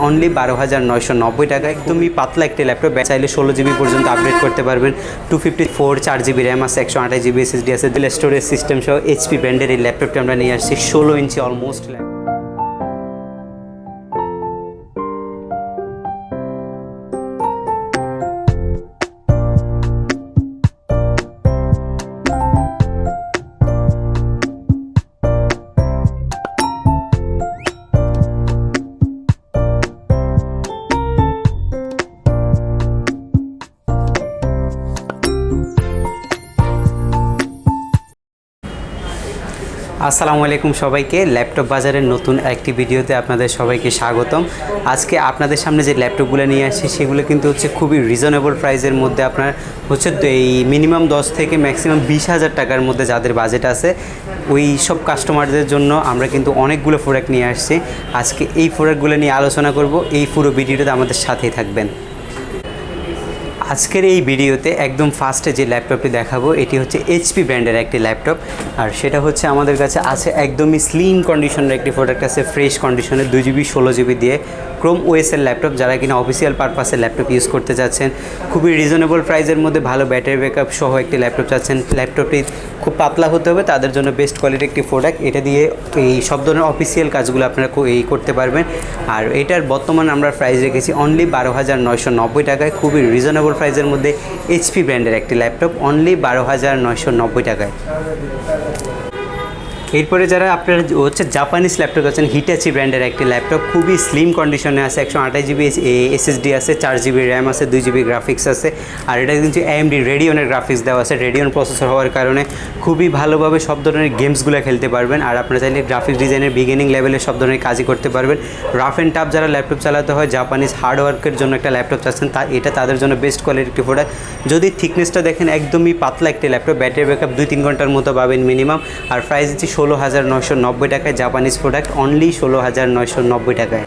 Only 12,990 টাকা। একদমই পাতলা একটি ল্যাপটপ, চাইলে 16 জিবি পর্যন্ত আপডেট করতে পারবেন। 254 4 জিবি র্যাম আছে, 128 জিবি এসএসডি আছে, ডুয়াল স্টোরেজ সিস্টেম সহ এইচপি ব্র্যান্ডের এই ল্যাপটপটি আমরা নিয়ে আসছি। 16 ইঞ্চি অলমোস্ট ল্যাপটপ। আসসালামু আলাইকুম সবাইকে, ল্যাপটপ বাজারের নতুন একটি ভিডিওতে আপনাদের সবাইকে স্বাগতম। আজকে আপনাদের সামনে যে ল্যাপটপগুলো নিয়ে আসছি সেগুলো কিন্তু হচ্ছে খুবই রিজনেবল প্রাইসের মধ্যে। আপনার হচ্ছে এই মিনিমাম 10 থেকে ম্যাক্সিমাম 20,000 টাকার মধ্যে যাদের বাজেট আছে ওই সব কাস্টমারদের জন্য আমরা কিন্তু অনেকগুলো প্রোডাক্ট নিয়ে আসছি। আজকে এই প্রোডাক্টগুলো নিয়ে আলোচনা করব, এই পুরো ভিডিওতে আমাদের সাথেই থাকবেন। আজকের এই ভিডিওতে একদম ফার্স্টে যে ল্যাপটপটি দেখাবো এটি হচ্ছে এইচপি ব্র্যান্ডের একটি ল্যাপটপ, আর সেটা হচ্ছে আমাদের কাছে আছে একদমই স্লিম কন্ডিশনের একটি প্রোডাক্ট আছে, ফ্রেশ কন্ডিশনে 2 জিবি 16 জিবি দিয়ে ক্রোম ওএসের ল্যাপটপ। যারা কিনা অফিসিয়াল পারপাসে ল্যাপটপ ইউজ করতে চাচ্ছেন, খুবই রিজনেবল প্রাইসের মধ্যে ভালো ব্যাটারি ব্যাকআপ সহ একটি ল্যাপটপ চাচ্ছেন, ল্যাপটপটি খুব পাতলা হতে হবে, তাদের জন্য বেস্ট কোয়ালিটির একটি প্রোডাক্ট। এটা দিয়ে এই সব ধরনের অফিসিয়াল কাজগুলো আপনারা এই করতে পারবেন। আর এটার বর্তমান আমরা প্রাইস রেখেছি অনলি 12,990 টাকায়, খুবই রিজনেবল প্রাইসের মধ্যে এইচপি ব্র্যান্ডের একটি ল্যাপটপ অনলি 12,990 টাকায়। এরপরে যারা আপনারা হচ্ছে জাপানিজ ল্যাপটপ আছেন, হিটাচি ব্র্যান্ডের একটি ল্যাপটপ, খুবই স্লিম কন্ডিশনে আছে, 128 জিবি এসএসডি আছে, 4 জিবি র্যাম আছে, 2 জিবি গ্রাফিক্স আছে। আর এটা কিন্তু AMD রেডিয়নের গ্রাফিক্স দেওয়া আছে, রেডিয়ন প্রসেসর হওয়ার কারণে খুবই ভালোভাবে সব ধরনের গেমসগুলো খেলতে পারবেন। আর আপনারা চাইলে গ্রাফিক্স ডিজাইনের বিগিনিং লেভেলে সব ধরনের কাজই করতে পারবেন। রাফ অ্যান্ড টাফ যারা ল্যাপটপ চালাতে হয়, জাপানিজ হার্ডওয়ার্কের জন্য একটা ল্যাপটপ চাচ্ছেন, এটা তাদের জন্য বেস্ট কোয়ালিটির একটি প্রোডাক্ট। যদি থিকনেসটা দেখেন একদমই পাতলা একটি ল্যাপটপ, ব্যাটারি ব্যাকআপ 2-3 ঘন্টার মতো পাবেন মিনিমাম। আর প্রাইস হচ্ছে 16,990 টাকায়, জাপানিজ প্রোডাক্ট অনলি 16,990 টাকায়।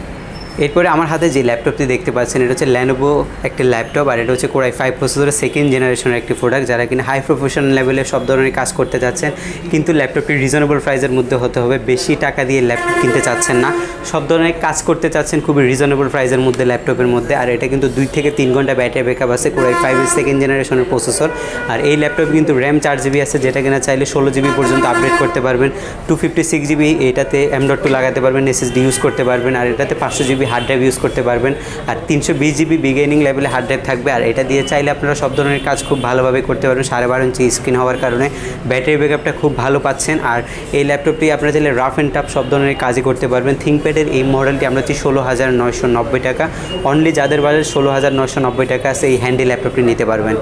এরপরে আমার হাতে যে ল্যাপটপটি দেখতে পাচ্ছেন এটা হচ্ছে ল্যানোভো একটি ল্যাপটপ, আর এটা হচ্ছে Core i5 প্রসেসরের সেকেন্ড জেনারেশনের একটি প্রোডাক্ট। যারা কিনা হাই প্রফেশনাল লেভেলে সব ধরনের কাজ করতে চাচ্ছেন, কিন্তু ল্যাপটপটি রিজনেবল প্রাইসের মধ্যে হতে হবে, বেশি টাকা দিয়ে ল্যাপটপ কিনতে চাচ্ছেন না, সব ধরনের কাজ করতে চাচ্ছেন খুবই রিজনেবল প্রাইসের মধ্যে ল্যাপটপের মধ্যে। আর এটা কিন্তু 2 থেকে 3 ঘন্টা ব্যাটারি ব্যাকআপ আছে, Core i5 এর সেকেন্ড জেনারেশনের প্রসেসর। আর এই ল্যাপটপ কিন্তু র্যাম 4 জিবি আছে, যেটা কিনা চাইলে 16 জিবি পর্যন্ত আপডেট করতে পারবেন। 256 জিবি এটাতে M.2 লাগাতে পারবেন, SSD ইউজ করতে পারবেন। আর এটাতে 500 জিবি হার্ড ড্রাইভ ইউজ করতে পারবেন, আর 320 জিবি বিগিনিং লেভেলে হার্ড ড্রাইভ থাকবে। আর এটা দিয়ে চাইলে আপনারা সব ধরনের কাজ খুব ভালোভাবে করতে পারবেন। 12.5 ইঞ্চি স্ক্রিন হওয়ার কারণে ব্যাটারি ব্যাকআপটা খুব ভালো পাচ্ছেন। আর এই ল্যাপটপটি আপনারা চাইলে রাফ অ্যান্ড টাফ সব ধরনের কাজই করতে পারবেন। থিংকপ্যাডের এই মডেলটি আমরা হচ্ছে 16,990 টাকা অনলি, যাদের বাজেট 16,990 টাকা আছে এই হ্যান্ডি ল্যাপটপটি নিতে পারবেন।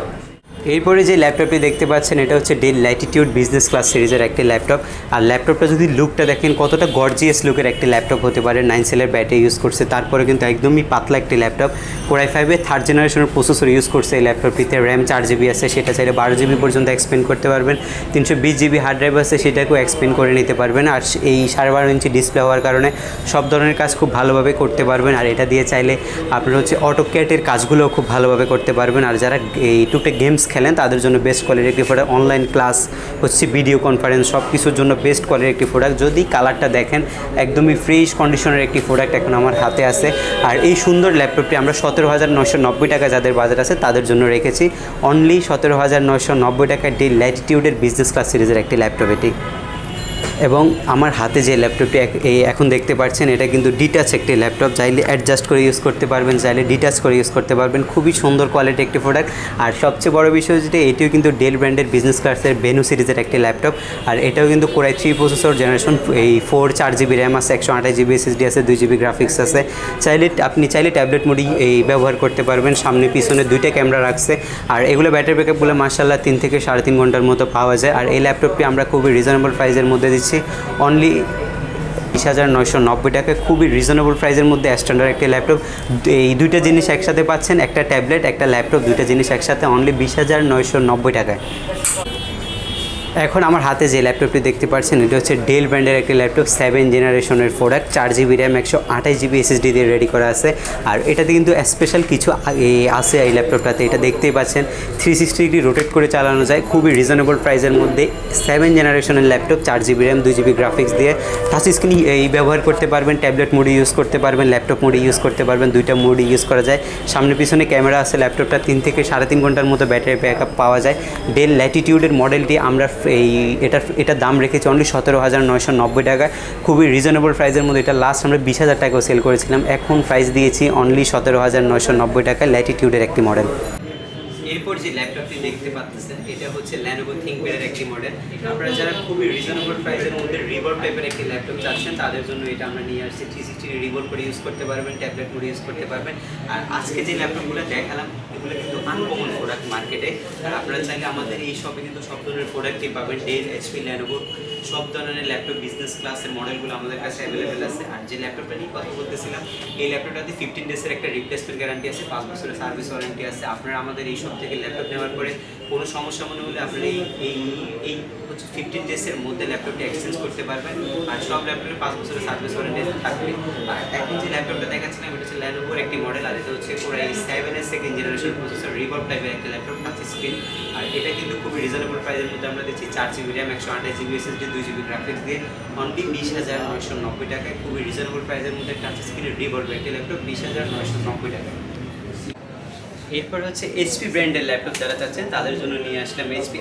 এরপরে যে ল্যাপটপটি দেখতে পাচ্ছেন এটা হচ্ছে ডেল ল্যাটিটিউড বিজনেস ক্লাস সিরিজের একটি ল্যাপটপ। আর ল্যাপটপটা যদি লুকটা দেখেন কতটা গর্জিয়াস লুকের একটি ল্যাপটপ হতে পারে, 9 সেলের ব্যাটারি ইউজ করছে, তারপরে কিন্তু একদমই পাতলা একটি ল্যাপটপ। Core i5 এর থার্ড জেনারেশনের প্রসেসর ইউজ করছে এই ল্যাপটপটিতে, র্যাম 4 জিবি আছে, সেটা চাইলে 12 জিবি পর্যন্ত এক্সপেন্ড করতে পারবেন। 320 জিবি হার্ড ড্রাইভ আছে, সেটাকেও এক্সপেন্ড করে নিতে পারবেন। আর এই 12.5 ইঞ্চি ডিসপ্লে হওয়ার কারণে সব ধরনের কাজ খুব ভালোভাবে করতে পারবেন। আর এটা দিয়ে চাইলে আপনারা হচ্ছে অটোক্যাটের কাজগুলোও খুব ভালোভাবে করতে পারবেন। আর যারা এই টুকটাক গেমস খেলেন তাদের জন্য বেস্ট কোয়ালিটির একটি প্রোডাক্ট, অনলাইন ক্লাস হচ্ছে ভিডিও কনফারেন্স সব কিছুর জন্য বেস্ট কোয়ালিটির একটি প্রোডাক্ট। যদি কালারটা দেখেন একদমই ফ্রেশ কন্ডিশনের একটি প্রোডাক্ট এখন আমার হাতে আছে। আর এই সুন্দর ল্যাপটপটি আমরা 17,990 টাকা যাদের বাজেট আছে তাদের জন্য রেখেছি অনলি 17,990 টাকায় ডেল ল্যাটিটিউডের বিজনেস ক্লাস সিরিজের একটি ল্যাপটপ এটি। এবং আমার হাতে যে ল্যাপটপটি এখন দেখতে পাচ্ছেন এটা কিন্তু ডিটাচ একটি ল্যাপটপ, চাইলে অ্যাডজাস্ট করে ইউজ করতে পারবেন, চাইলে ডিটাচ করে ইউজ করতে পারবেন, খুবই সুন্দর কোয়ালিটি একটি প্রোডাক্ট। আর সবচেয়ে বড় বিষয় যেটা এটিও কিন্তু ডেল ব্র্যান্ডের বিজনেস ক্লাসের ভেনু সিরিজের একটি ল্যাপটপ। আর এটাও কিন্তু Core i3 processor generation 4 4 GB RAM আছে, 128 জিবি এসএসডি আছে, 2 জিবি গ্রাফিক্স আছে। আপনি চাইলে ট্যাবলেট মোডে ব্যবহার করতে পারবেন, সামনে পিছনে 2টা ক্যামেরা রাখছে। আর এগুলো ব্যাটারি ব্যাকআপগুলো মাশাআল্লাহ 3 থেকে 3.5 ঘন্টার মতো পাওয়া যায়। আর এই ল্যাপটপটি আমরা খুবই রিজনেবল প্রাইসের মধ্যে দিচ্ছি অনলি 20,990 টাকায়, খুবই রিজনেবল প্রাইসের মধ্যে স্ট্যান্ডার্ড একটি ল্যাপটপ। এই দুইটা জিনিস একসাথে পাচ্ছেন, একটা ট্যাবলেট একটা ল্যাপটপ, দুইটা জিনিস একসাথে অনলি 20,990 টাকায়। এখন আমার হাতে যে ল্যাপটপটি দেখতে পাচ্ছেন এটা হচ্ছে ডেল ব্র্যান্ডের একটি ল্যাপটপ 7 জেনারেশনের product, 4 GB RAM 128 GB SSD দিয়ে রেডি করা আছে। আর এটাতে কিন্তু স্পেশাল কিছু আছে এই ল্যাপটপটাতে, এটা দেখতেই পাচ্ছেন 360 ডিগ্রি রোটেট করে চালানো যায় খুবই রিজনেবল প্রাইসের মধ্যে। 7 জেনারেশনের laptop, 4 GB RAM 2 GB graphics দিয়ে টাচ স্ক্রিন এই ব্যবহার করতে পারবেন, ট্যাবলেট মোডে ইউজ করতে পারবেন, ল্যাপটপ মোডে ইউজ করতে পারবেন, দুইটা মোডে ইউজ করা যায়। সামনে পিছনে ক্যামেরা আছে, ল্যাপটপটা 3 থেকে 3.5 ঘন্টার মতো ব্যাটারি ব্যাকআপ পাওয়া যায়। ডেল ল্যাটিটিউডের মডেলটি আমরা এটার দাম রেখেছি অনলি 17,990 টাকায়, খুবই রিজনেবল প্রাইসের মধ্যে। এটা লাস্ট আমরা 20,000 টাকাও সেল করেছিলাম, এখন প্রাইস দিয়েছি অনলি 17,990 টাকায় ল্যাটিটিউডের একটি মডেল। এরপর যে ল্যাপটপটি দেখতে পাচ্ছেন এটা হচ্ছে Lenovo ThinkPad-এর একটি মডেল। আপনারা যারা খুবই রিজনেবল প্রাইসের মধ্যে রিভলভ টাইপের একটি ল্যাপটপ চাচ্ছেন তাদের জন্য এটা আমরা নিয়ে আসছি। 360 রিভলভ করে ইউজ করতে পারবেন, ট্যাবলেট মোডে ইউজ করতে পারবেন। আর আজকে যে ল্যাপটপগুলো দেখালাম এগুলো কিন্তু আনকমন প্রোডাক্ট মার্কেটে। আর আপনারা চাইলে আমাদের এই শপে কিন্তু সব ধরনের প্রোডাক্টই পাবেন, ডেল, HP, Lenovo সব ধরনের ল্যাপটপ বিজনেস ক্লাসের মডেলগুলো আমাদের কাছে অ্যাভেলেবেল আছে। আর যে ল্যাপটপটা নিয়ে কথা বলতেছিলাম এই ল্যাপটপটাতে 15 ডেজের একটা রিপ্লেসমেন্ট গ্যারান্টি আছে, 5 বছরের সার্ভিস ওয়ারেন্টি আছে। আপনারা আমাদের এই শপ থেকে ল্যাপটপ নেওয়ার পরে কোনো সমস্যা মনে হলে আপনারা এই হচ্ছে 15 ডেজের মধ্যে ল্যাপটপটি এক্সচেঞ্জ করতে পারবেন। আর সব ল্যাপটপে 5 বছরের সার্ভিস ওয়ারেন্টি থাকবে। আর এখন যে ল্যাপটপটা দেখাচ্ছিলাম এটা হচ্ছে Lenovoর একটি মডেল, আর এটা হচ্ছে পুরো এই 7-এর সেকেন্ড জেনারেশন প্রসেসর রিভলভ টাইপের একটা ল্যাপটপ, টাচ স্ক্রিন। আর এটা কিন্তু খুবই রিজনেবল প্রাইসের মধ্যে আমরা দিচ্ছি, 4 GB RAM 128 GB SSD 2 GB graphics দিয়ে অনলি 20,990 টাকায়, খুবই রিজনেবল প্রাইসের মধ্যে টাচ স্ক্রিনের রিভলভ একটি ল্যাপটপ 20,990 টাকায়। এরপর হচ্ছে HP ব্র্যান্ডের ল্যাপটপ যারা চাচ্ছেন তাদের জন্য নিয়ে আসলাম HP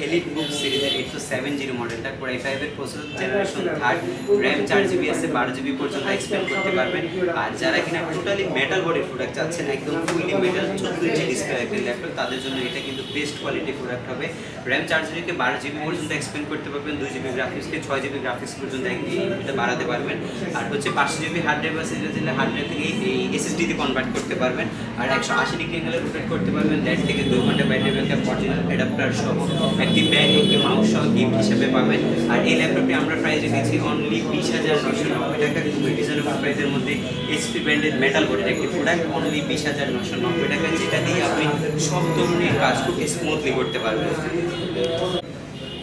EliteBook সিরিজের 8270 মডেলটা, Core i5-এর প্রসেসর, জেনারেশন 3, র্যাম 4 GB আছে, 12 GB পর্যন্ত এক্সপেন্ড করতে পারবেন। আর যারা কিনা টোটালি মেটাল বডির প্রোডাক্ট চাচ্ছেন, একদম ফুললি মেটাল 14 ইঞ্চি ডিসপ্লে একটি ল্যাপটপ, তাদের জন্য এটা কিন্তু বেস্ট কোয়ালিটি প্রোডাক্ট হবে। র্যাম 4 GB কে 12 GB পর্যন্ত এক্সপেন্ড করতে পারবেন, 2 GB গ্রাফিক্সকে 6 GB গ্রাফিক্স পর্যন্ত এটা বাড়াতে পারবেন। আর হচ্ছে 500 GB হার্ড ড্রাইভ আছে, যেটা হার্ড ড্রাইভ থেকে এই SSD তে কনভার্ট করতে পারবেন। আর 180 ডিগ্রি রোটেট করতে পারবেন, 1.5 থেকে 2 ঘন্টা ব্যাটারি ব্যাকআপ, অরিজিনাল অ্যাডাপ্টার সহ একটি ব্যাগ, একটি মাউস সহ গিফট হিসেবে পাবেন। আর এই ল্যাপটপটি আমরা প্রাইস রেখেছি অনলি 20,990 টাকা, খুবই রিজনেবল প্রাইসের মধ্যে। HP ব্র্যান্ডের মেটাল বডির একটি প্রোডাক্ট অনলি 20,990 টাকা, যেটা দিয়ে আপনি সব ধরনের কাজ খুব স্মুথলি করতে পারবেন।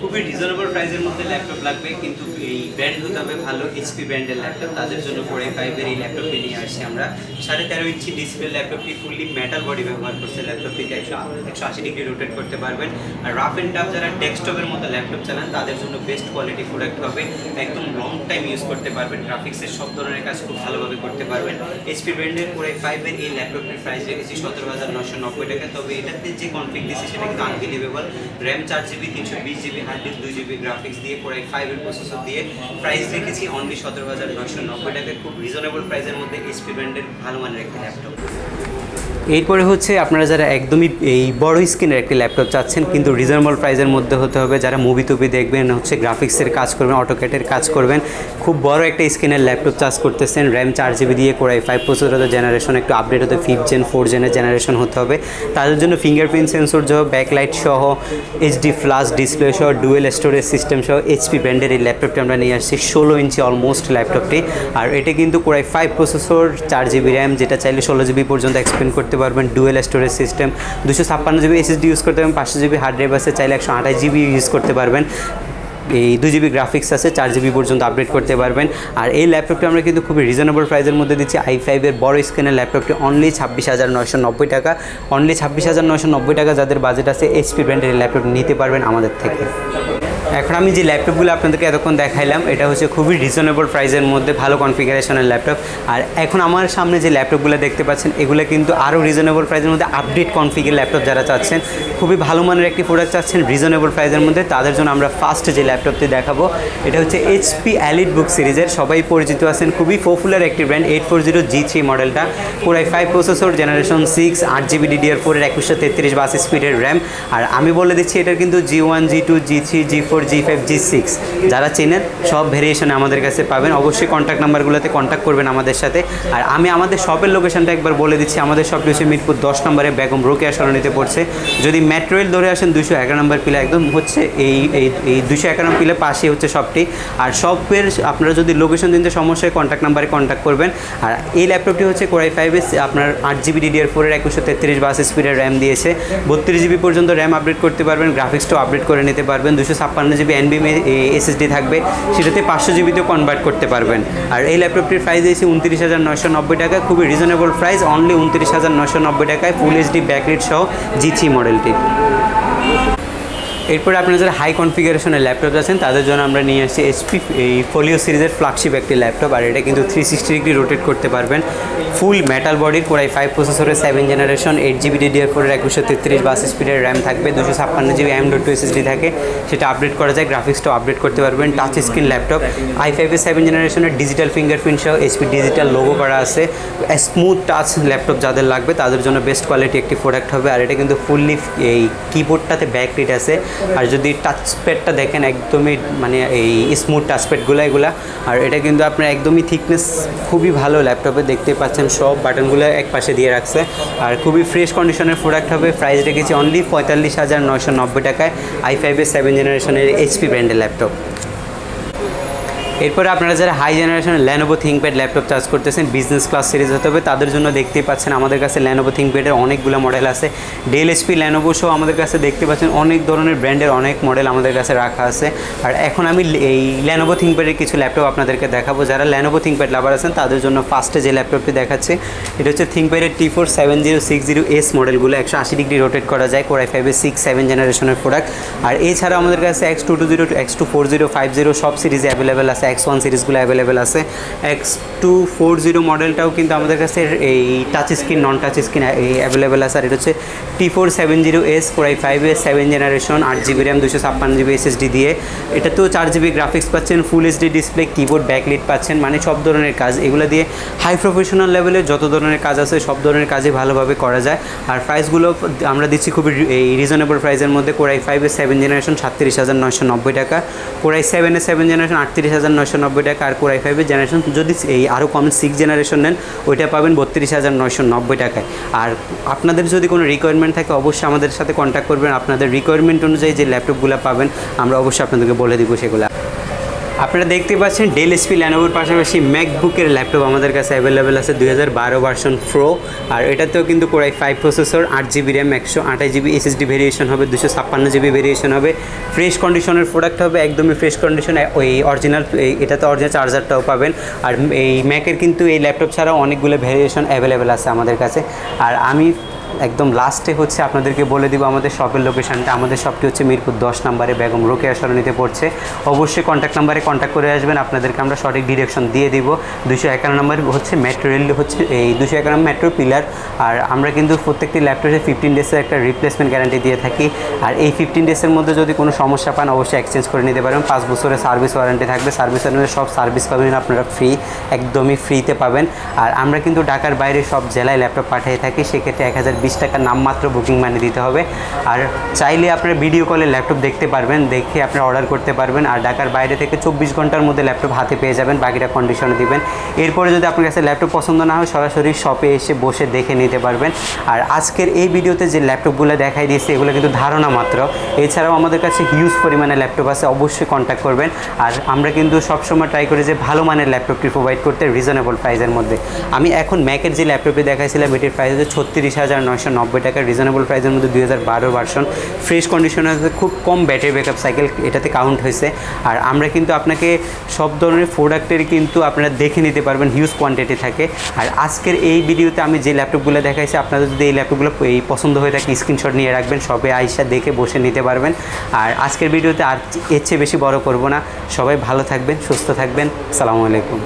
খুবই রিজনেবল প্রাইসের মধ্যে ল্যাপটপ লাগবে, কিন্তু এই ব্র্যান্ড হতে হবে ভালো, HP ব্র্যান্ডের ল্যাপটপ, তাদের জন্য Core i5-এর এই ল্যাপটপটি নিয়ে আসছি আমরা। 13.5 ইঞ্চি ডিসপ্লে ল্যাপটপটি, ফুললি মেটাল বডি ব্যবহার করছে ল্যাপটপটিতে, 180 ডিগ্রি রোটেট করতে পারবেন। আর রাফ অ্যান্ড টাফ যারা ডেস্কটপের মতো ল্যাপটপ চালান তাদের জন্য বেস্ট কোয়ালিটি প্রোডাক্ট হবে, একদম লং টাইম ইউজ করতে পারবেন, গ্রাফিক্সের সব ধরনের কাজ খুব ভালোভাবে করতে পারবেন। HP ব্র্যান্ডের Core i5-এর এই ল্যাপটপটির প্রাইস রেখেছি 17,990 টাকা। তবে এটাতে যে কনফিগ দিচ্ছে সেটা কিন্তু unbelievable, RAM 4 GB 320 GB hard disk 2 GB graphics দিয়ে Core i5-এর প্রসেসর দিয়ে প্রাইস রেখেছি অনলি 17,990 টাকায়, খুব রিজনেবল প্রাইসের মধ্যে HP ব্র্যান্ডের ভালো মানের একটি ল্যাপটপ। এরপরে হচ্ছে আপনারা যারা একদমই এই বড় স্ক্রিনের একটি ল্যাপটপ চাচ্ছেন কিন্তু রিজনেবল প্রাইসের মধ্যে হতে হবে, যারা মুভি টুভি দেখবেন, হচ্ছে গ্রাফিক্সের কাজ করবেন, অটোক্যাটের কাজ করবেন, খুব বড় একটা স্ক্রিনের ল্যাপটপ চার্জ করতেছেন, র্যাম 4 GB দিয়ে Core i5 প্রসেসর জেনারেশন একটু আপডেট হতে 5th Gen 4th Gen-এর জেনারেশন হতে হবে, তাদের জন্য ফিঙ্গারপ্রিন্ট সেন্সর সহ, ব্যাকলাইট সহ, HD ফ্ল্যাশ ডিসপ্লে সহ, ডুয়েল স্টোরেজ সিস্টেম সহ HP ব্র্যান্ডের এই ল্যাপটপটি আমরা নিয়ে আসছি, 16 ইঞ্চি অলমোস্ট ল্যাপটপটি। আর এটা কিন্তু Core i5 processor, 4 GB RAM, যেটা চাইলে 16 GB পর্যন্ত এক্সপেন্ড করতে পারবেন, dual storage system, 256 GB SSD use করতে পারবেন, 500 GB হার্ড ড্রাইভ আছে, চাইলে 128 GB ইউজ করতে পারবেন, এই 2 GB গ্রাফিক্স আছে, 4 GB পর্যন্ত আপডেট করতে পারবেন। আর এই ল্যাপটপটি আমরা কিন্তু খুবই রিজনেবল প্রাইসের মধ্যে দিচ্ছি, i5-এর বড় স্ক্রিনের ল্যাপটপটি অনলি 26,990 টাকা, অনলি 26,990 টাকা। যাদের বাজেট আছে HP ব্র্যান্ডের এই ল্যাপটপ নিতে পারবেন আমাদের থেকে। এখন আমি যে ল্যাপটপগুলো আপনাদেরকে এতক্ষণ দেখাইলাম এটা হচ্ছে খুবই রিজনেবল প্রাইসের মধ্যে ভালো কনফিগারেশনের ল্যাপটপ। আর এখন আমার সামনে যে ল্যাপটপগুলো দেখতে পাচ্ছেন এগুলো কিন্তু আরও রিজনেবল প্রাইসের মধ্যে আপডেট কনফিগের ল্যাপটপ, যারা চাচ্ছেন খুবই ভালো মানের একটি প্রোডাক্ট চাচ্ছেন রিজনেবল প্রাইসের মধ্যে, তাদের জন্য আমরা ফার্স্ট যে ল্যাপটপটি দেখাবো এটা হচ্ছে HP EliteBook সিরিজের, সবাই পরিচিত আছেন, খুবই পপুলার একটি ব্র্যান্ড, 840G3 মডেলটা, Core i5 processor, generation 6, 8 GB DDR4-এর 2133 বাস স্পিডের র্যাম। আর আমি বলে দিচ্ছি এটার কিন্তু G1, G2, G3, G4, G5, G6 যারা চেনেন সব ভেরিয়েশনে আমাদের কাছে পাবেন। অবশ্যই কন্ট্যাক্ট নাম্বারগুলোতে কন্ট্যাক্ট করবেন আমাদের সাথে। আর আমি আমাদের শপের লোকেশনটা একবার বলে দিচ্ছি, আমাদের শপটি হচ্ছে মিরপুর 10 নম্বরে বেগম রোকেয়া সরণিতে পড়ছে। যদি মেট্রো রেল ধরে আসেন 211 নম্বর পিলা, একদম হচ্ছে এই 211 পিলা পাশে হচ্ছে শপটি। আর শপের আপনারা যদি লোকেশন দিতে সমস্যা হয় কন্ট্যাক্ট নাম্বারে কন্ট্যাক্ট করবেন। আর এই ল্যাপটপটি হচ্ছে Core i5-এর আপনার 8 GB DDR4-এর 2133 বাস স্পিডের র্যাম দিয়েছে, 32 GB পর্যন্ত র্যাম আপডেট করতে পারবেন, গ্রাফিক্সটাও আপডেট করে নিতে পারবেন, 256 জিবি এনবিএম এসএসডি থাকবে, সেটাতে 500 জিবিতেও কনভার্ট করতে পারবেন। আর এই ল্যাপটপটির প্রাইস দিয়েছি 29,990 টাকা, খুবই রিজনেবল প্রাইস, অনলি 29,990 টাকায় ফুল এইচডি ব্যাকলাইট সহ G3 মডেলটি। এরপরে আপনারা যারা হাই কনফিগারেশনের ল্যাপটপ আছেন তাদের জন্য আমরা নিয়ে আসছি HP এই ফোলিও সিরিজের ফ্ল্যাগশিপ একটি ল্যাপটপ। আর এটা কিন্তু 360 ডিগ্রি রোটেট করতে পারবেন, ফুল মেটাল বডির, Core i5 প্রসেসরের 7 জেনারেশন, 8GB DDR4 এর 2133 বাস স্পিডের র্যাম থাকবে, 256GB AM.2 SSD থাকে, সেটা আপডেট করা যায়, গ্রাফিক্সটাও আপডেট করতে পারবেন। টাচ স্ক্রিন ল্যাপটপ, i5 এর 7 জেনারেশনের ডিজিটাল ফিঙ্গারপ্রিন্ট সহ HP ডিজিটাল লোগো করা আছে। স্মুথ টাচ ল্যাপটপ যাদের লাগবে তাদের জন্য বেস্ট কোয়ালিটি একটি প্রোডাক্ট হবে। আর এটা কিন্তু ফুললি এই কিবোর্ডটাতে ব্যাকলাইট আছে, আর যদি টাচপ্যাডটা দেখেন একদমই মানে এই স্মুথ টাচপ্যাডগুলো এগুলা। আর এটা কিন্তু আপনার একদমই থিকনেস খুবই ভালো, ল্যাপটপে দেখতে পাচ্ছেন সব বাটনগুলো এক পাশে দিয়ে রাখছে, আর খুবই ফ্রেশ কন্ডিশনের প্রোডাক্ট হবে। প্রাইস রেখেছি অনলি 45,990 টাকায় i5 এর 7 জেনারেশনের HP ব্র্যান্ডের ল্যাপটপ। এরপরে আপনারা যারা হাই জেনারেশনের Lenovo ThinkPad ল্যাপটপ চার্জ করতেছেন, বিজনেস ক্লাস সিরিজ হতে হবে, তাদের জন্য দেখতেই পাচ্ছেন আমাদের কাছে Lenovo ThinkPad-এর অনেকগুলো মডেল আছে। ডেল HP Lenovo সহ আমাদের কাছে দেখতে পাচ্ছেন অনেক ধরনের ব্র্যান্ডের অনেক মডেল আমাদের কাছে রাখা আছে। আর এখন আমি এই Lenovo ThinkPad-এর কিছু ল্যাপটপ আপনাদেরকে দেখাবো। যারা Lenovo ThinkPad লাভার আছেন তাদের জন্য ফার্স্টে যে ল্যাপটপটি দেখাচ্ছে এটা হচ্ছে ThinkPad-এর T4 7060S মডেলগুলো, 180 ডিগ্রি রোটেট করা যায়, Core i5 এর 6-7 জেনারেশনের প্রোডাক্ট। আর এছাড়া আমাদের কাছে X220 X240 50 সব সিরিজে অ্যাভেলেবেল আছে, X1 সিরিজগুলো অ্যাভেলেবেল আছে। X240 মডেলটাও কিন্তু আমাদের কাছে এই টাচ স্ক্রিন নন টাচ স্ক্রিন অ্যাভেলেবেল আছে। আর এটা হচ্ছে T4 70S Core i5 এর 7 generation, 8GB RAM 256GB SSD দিয়ে। এটাতেও 4GB গ্রাফিক্স পাচ্ছেন, full HD display, keyboard backlight পাচ্ছেন, মানে সব ধরনের কাজ এগুলো দিয়ে হাই প্রফেশনাল লেভেলে যত ধরনের কাজ আছে সব ধরনের কাজই ভালোভাবে করা যায়। আর প্রাইসগুলো আমরা দিচ্ছি খুবই এই রিজনেবল প্রাইসের মধ্যে। Core i5 এর 7 জেনারেশন 37,990 টাকা, Core i7 এর 7 জেনারেশন 38,990 টাকা, আর Core i5 এর জেনারেশন যদি এই আরও কম 6 জেনারেশন নেন ওইটা পাবেন 32,990 টাকায়। আর আপনাদের যদি কোনো রিকোয়ারমেন্ট থাকে অবশ্যই আমাদের সাথে কন্ট্যাক্ট করবেন, আপনাদের রিকোয়ারমেন্ট অনুযায়ী যে ল্যাপটপগুলো পাবেন আমরা অবশ্যই আপনাদেরকে বলে দিব সেগুলো। আপনারা দেখতে পাচ্ছেন ডেল HP Lenovoর পাশাপাশি ম্যাকবুকের ল্যাপটপ আমাদের কাছে অ্যাভেলেবেল আছে 2012 ভার্সন প্রো। আর এটাতেও কিন্তু Core i5 processor, 8GB RAM 128GB SSD variation হবে, 256GB ভেরিয়েশন হবে, ফ্রেশ কন্ডিশনের প্রোডাক্ট হবে, একদমই ফ্রেশ কন্ডিশন। ওই অরিজিনাল এটাতে অরিজিনাল চার্জারটাও পাবেন। আর এই ম্যাকের কিন্তু এই ল্যাপটপ ছাড়াও অনেকগুলো ভেরিয়েশন অ্যাভেলেবেল আছে আমাদের কাছে। আর আমি একদম লাস্টে হচ্ছে আপনাদেরকে বলে দিব আমাদের শপের লোকেশানটা। আমাদের শপটি হচ্ছে মিরপুর 10 নম্বরে বেগম রোকেয়া সরণিতে পড়ছে। অবশ্যই কন্ট্যাক্ট নাম্বারে কন্ট্যাক্ট করে আসবেন, আপনাদেরকে আমরা সঠিক ডিরেকশন দিয়ে দিব। 251 নম্বর হচ্ছে মেট্রো রেল, হচ্ছে এই 251 মেট্রো পিলার। আর আমরা কিন্তু প্রত্যেকটি ল্যাপটপে 15 ডেজের একটা রিপ্লেসমেন্ট গ্যারান্টি দিয়ে থাকি। আর এই 15 ডেজের মধ্যে যদি কোনো সমস্যা পান অবশ্যই এক্সচেঞ্জ করে নিতে পারেন। 5 বছরের সার্ভিস ওয়ারেন্টি থাকবে, সার্ভিসের মধ্যে সব সার্ভিস পাবেন আপনারা ফ্রি, একদমই ফ্রিতে পাবেন। আর আমরা কিন্তু ঢাকার বাইরে সব জেলায় ল্যাপটপ পাঠিয়ে থাকি, সেক্ষেত্রে 1020 টাকা নামমাত্র বুকিং মানি দিতে হবে। আর চাইলে আপনারা ভিডিও কলে ল্যাপটপ দেখতে পারবেন, দেখে আপনারা অর্ডার করতে পারবেন। আর ঢাকার বাইরে থেকে 24 ঘন্টার মধ্যে ল্যাপটপ হাতে পেয়ে যাবেন, বাকিটা কন্ডিশনে দিবেন। এরপরে যদি আপনার কাছে ল্যাপটপ পছন্দ না হয় সরাসরি শপে এসে বসে দেখে নিতে পারবেন। আর আজকের এই ভিডিওতে যে ল্যাপটপগুলো দেখাই দিয়েছি এগুলো কিন্তু ধারণা মাত্র, এছাড়াও আমাদের কাছে হিউজ পরিমাণে ল্যাপটপ আছে, অবশ্যই কন্ট্যাক্ট করবেন। আর আমরা কিন্তু সবসময় ট্রাই করি যে ভালো মানের ল্যাপটপটি প্রোভাইড করতে রিজনেবল প্রাইসের মধ্যে। আমি এখন ম্যাকের যে ল্যাপটপটি দেখাইছিলাম এটির প্রাইস হচ্ছে 36,990 টাকা, রিজনেবল প্রাইসের মধ্যে 2012 ভার্সন, ফ্রেশ কন্ডিশনে আছে, খুব কম ব্যাটারি ব্যাকআপ সাইকেল এটাতে কাউন্ট হয়েছে। আর আমরা কিন্তু আপনাকে সব ধরনের প্রোডাক্টের কিন্তু আপনারা দেখে নিতে পারবেন, হিউজ কোয়ান্টিটি থাকে। আর আজকের এই ভিডিওতে আমি যে ল্যাপটপগুলো দেখাইছি আপনাদের যদি এই ল্যাপটপগুলো এই পছন্দ হয়ে থাকে স্ক্রিনশট নিয়ে রাখবেন, সবে আইসা দেখে বসে নিতে পারবেন। আর আজকের ভিডিওতে আর এর চেয়ে বেশি বড় করব না, সবাই ভালো থাকবেন, সুস্থ থাকবেন, আসসালামু আলাইকুম।